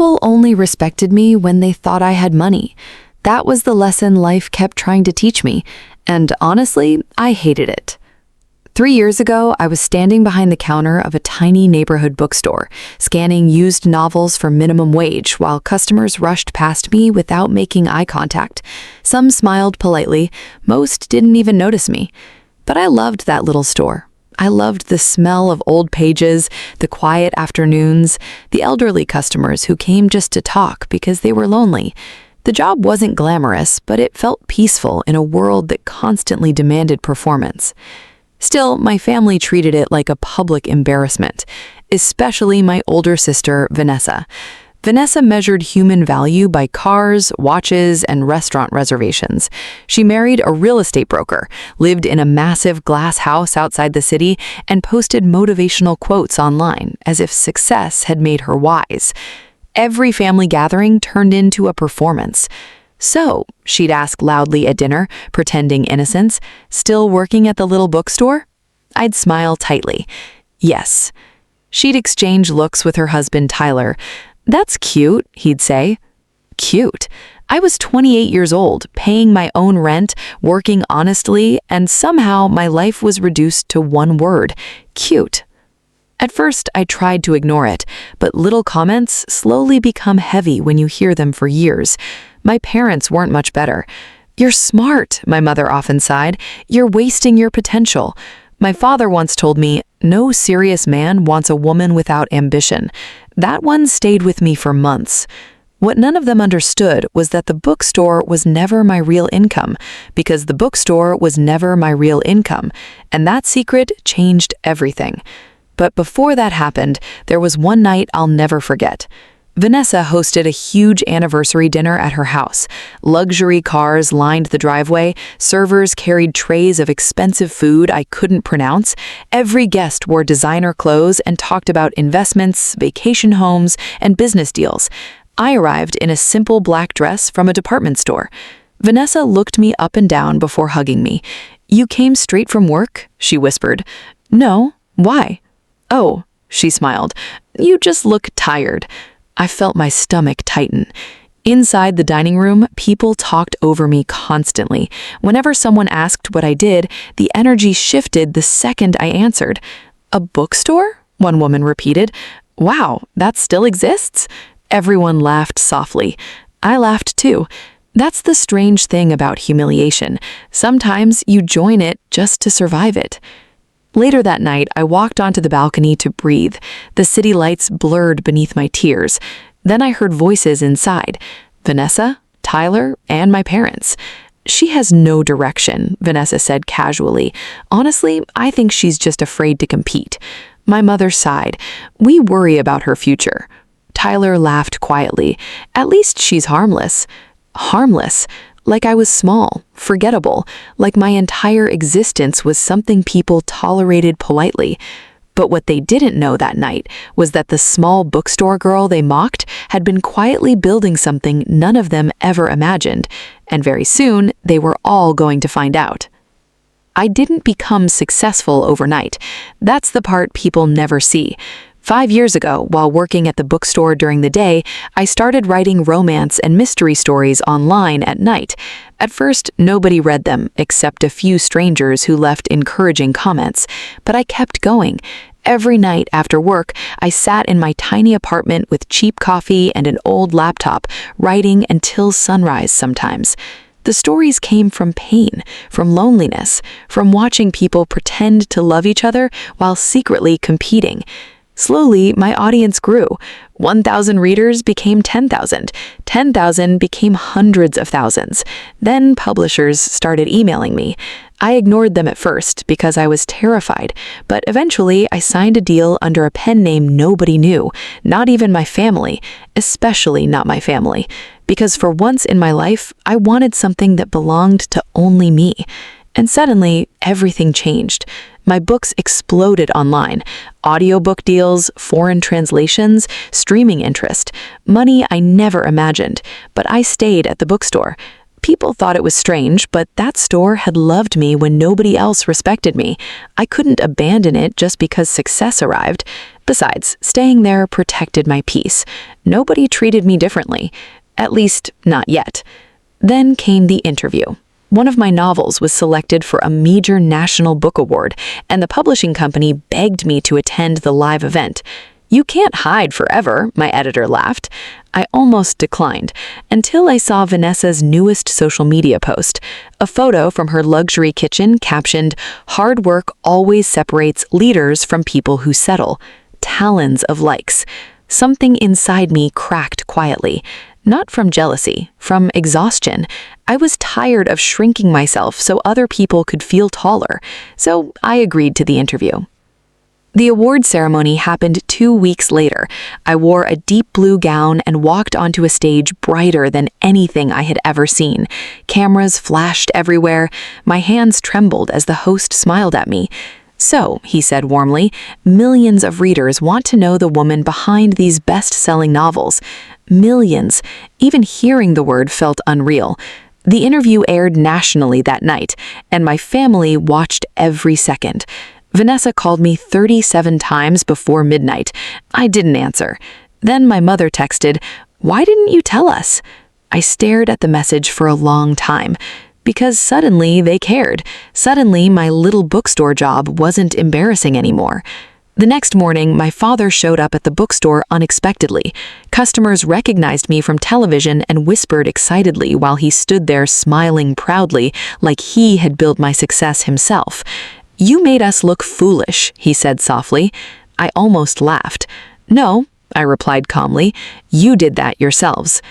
People only respected me when they thought I had money. That was the lesson life kept trying to teach me, and honestly, I hated it. 3 years ago, I was standing behind the counter of a tiny neighborhood bookstore, scanning used novels for minimum wage while customers rushed past me without making eye contact. Some smiled politely, most didn't even notice me. But I loved that little store. I loved the smell of old pages, the quiet afternoons, the elderly customers who came just to talk because they were lonely. The job wasn't glamorous, but it felt peaceful in a world that constantly demanded performance. Still, my family treated it like a public embarrassment, especially my older sister, Vanessa. Vanessa measured human value by cars, watches, and restaurant reservations. She married a real estate broker, lived in a massive glass house outside the city, and posted motivational quotes online as if success had made her wise. Every family gathering turned into a performance. "So," she'd ask loudly at dinner, pretending innocence, "still working at the little bookstore?" I'd smile tightly. "Yes." She'd exchange looks with her husband, Tyler. "That's cute," he'd say. Cute. I was 28 years old, paying my own rent, working honestly, and somehow my life was reduced to one word: cute. At first, I tried to ignore it, but little comments slowly become heavy when you hear them for years. My parents weren't much better. "You're smart," my mother often sighed. "You're wasting your potential." My father once told me, "No serious man wants a woman without ambition." That one stayed with me for months. What none of them understood was that the bookstore was never my real income, because the bookstore was never my real income, and that secret changed everything. But before that happened, there was one night I'll never forget. Vanessa hosted a huge anniversary dinner at her house. Luxury cars lined the driveway, servers carried trays of expensive food I couldn't pronounce. Every guest wore designer clothes and talked about investments, vacation homes, and business deals. I arrived in a simple black dress from a department store. Vanessa looked me up and down before hugging me. "You came straight from work?" she whispered. "No. Why?" "Oh," she smiled. "You just look tired." I felt my stomach tighten. Inside the dining room, people talked over me constantly. Whenever someone asked what I did, the energy shifted the second I answered. "A bookstore?" one woman repeated. "Wow, that still exists?" Everyone laughed softly. I laughed too. That's the strange thing about humiliation. Sometimes you join it just to survive it. Later that night, I walked onto the balcony to breathe. The city lights blurred beneath my tears. Then I heard voices inside. Vanessa, Tyler, and my parents. "She has no direction," Vanessa said casually. "Honestly, I think she's just afraid to compete." My mother sighed. "We worry about her future." Tyler laughed quietly. "At least she's harmless." Harmless. Like I was small, forgettable, like my entire existence was something people tolerated politely. But what they didn't know that night was that the small bookstore girl they mocked had been quietly building something none of them ever imagined, and very soon they were all going to find out. I didn't become successful overnight. That's the part people never see. 5 years ago, while working at the bookstore during the day, I started writing romance and mystery stories online at night. At first, nobody read them, except a few strangers who left encouraging comments. But I kept going. Every night after work, I sat in my tiny apartment with cheap coffee and an old laptop, writing until sunrise sometimes. The stories came from pain, from loneliness, from watching people pretend to love each other while secretly competing. Slowly, my audience grew. 1,000 readers became 10,000. 10,000 became hundreds of thousands. Then publishers started emailing me. I ignored them at first because I was terrified, but eventually I signed a deal under a pen name nobody knew, not even my family, especially not my family. Because for once in my life, I wanted something that belonged to only me. And suddenly, everything changed. My books exploded online. Audiobook deals, foreign translations, streaming interest, money I never imagined. But I stayed at the bookstore. People thought it was strange, but that store had loved me when nobody else respected me. I couldn't abandon it just because success arrived. Besides, staying there protected my peace. Nobody treated me differently. At least, not yet. Then came the interview. One of my novels was selected for a major national book award, and the publishing company begged me to attend the live event. "You can't hide forever," my editor laughed. I almost declined, until I saw Vanessa's newest social media post, a photo from her luxury kitchen captioned, "Hard work always separates leaders from people who settle." Talons of likes. Something inside me cracked quietly. Not from jealousy, from exhaustion. I was tired of shrinking myself so other people could feel taller, so I agreed to the interview. The award ceremony happened 2 weeks later. I wore a deep blue gown and walked onto a stage brighter than anything I had ever seen. Cameras flashed everywhere. My hands trembled as the host smiled at me. "So," he said warmly, "millions of readers want to know the woman behind these best-selling novels." Millions. Even hearing the word felt unreal. The interview aired nationally that night, and my family watched every second. Vanessa called me 37 times before midnight. I didn't answer. Then my mother texted, "Why didn't you tell us?" I stared at the message for a long time. Because suddenly they cared. Suddenly my little bookstore job wasn't embarrassing anymore. The next morning, my father showed up at the bookstore unexpectedly. Customers recognized me from television and whispered excitedly while he stood there smiling proudly like he had built my success himself. "You made us look foolish," he said softly. I almost laughed. "No," I replied calmly, "you did that yourselves."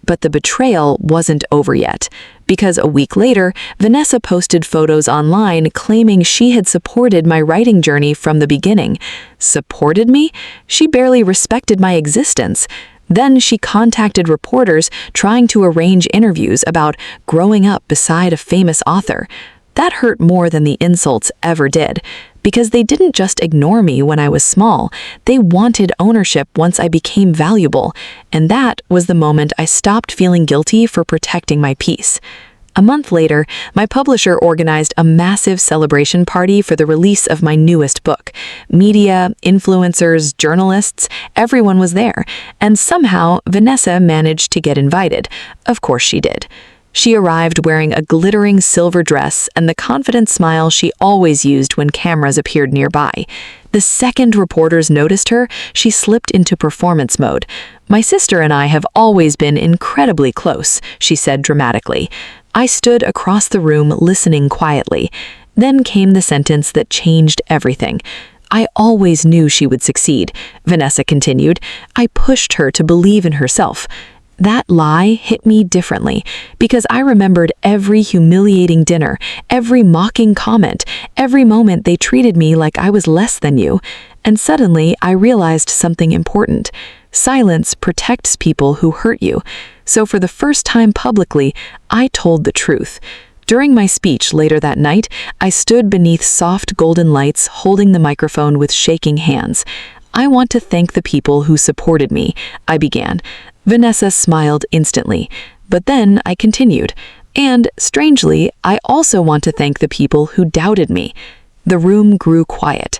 But the betrayal wasn't over yet, because a week later, Vanessa posted photos online claiming she had supported my writing journey from the beginning. Supported me? She barely respected my existence. Then she contacted reporters trying to arrange interviews about growing up beside a famous author. That hurt more than the insults ever did, because they didn't just ignore me when I was small, they wanted ownership once I became valuable, and that was the moment I stopped feeling guilty for protecting my peace. A month later, my publisher organized a massive celebration party for the release of my newest book. Media, influencers, journalists, everyone was there, and somehow Vanessa managed to get invited. Of course she did. She arrived wearing a glittering silver dress and the confident smile she always used when cameras appeared nearby. The second reporters noticed her, she slipped into performance mode. "My sister and I have always been incredibly close," she said dramatically. I stood across the room listening quietly. Then came the sentence that changed everything. "I always knew she would succeed," Vanessa continued. "I pushed her to believe in herself." That lie hit me differently, because I remembered every humiliating dinner, every mocking comment, every moment they treated me like I was less than you. And suddenly I realized something important. Silence protects people who hurt you. So for the first time publicly, I told the truth. During my speech later that night, I stood beneath soft golden lights holding the microphone with shaking hands. "I want to thank the people who supported me," I began. Vanessa smiled instantly, but then I continued. "And, strangely, I also want to thank the people who doubted me." The room grew quiet.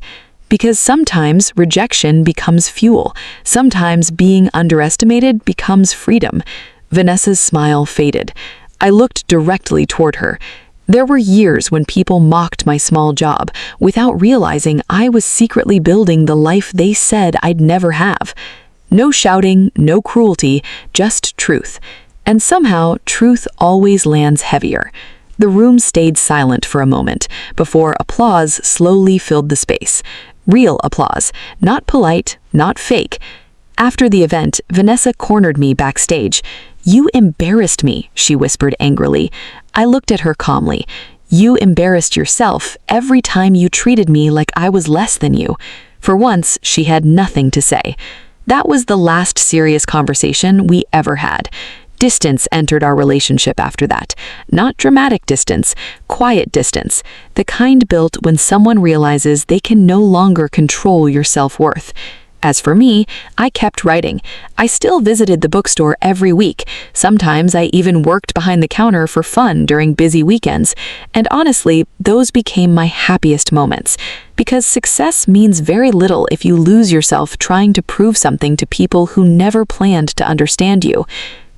Because sometimes rejection becomes fuel. Sometimes being underestimated becomes freedom. Vanessa's smile faded. I looked directly toward her. There were years when people mocked my small job, without realizing I was secretly building the life they said I'd never have. No shouting, no cruelty, just truth. And somehow, truth always lands heavier. The room stayed silent for a moment, before applause slowly filled the space. Real applause, not polite, not fake. After the event, Vanessa cornered me backstage. "You embarrassed me," she whispered angrily. I looked at her calmly. "You embarrassed yourself every time you treated me like I was less than you." For once, she had nothing to say. That was the last serious conversation we ever had. Distance entered our relationship after that. Not dramatic distance, quiet distance. The kind built when someone realizes they can no longer control your self-worth. As for me, I kept writing. I still visited the bookstore every week. Sometimes I even worked behind the counter for fun during busy weekends. And honestly, those became my happiest moments. because success means very little if you lose yourself trying to prove something to people who never planned to understand you.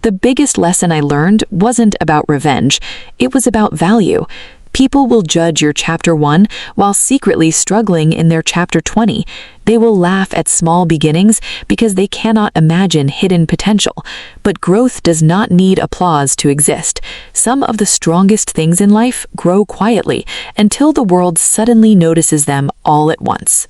The biggest lesson I learned wasn't about revenge, it was about value. People will judge your chapter 1 while secretly struggling in their chapter 20. They will laugh at small beginnings because they cannot imagine hidden potential. But growth does not need applause to exist. Some of the strongest things in life grow quietly until the world suddenly notices them all at once.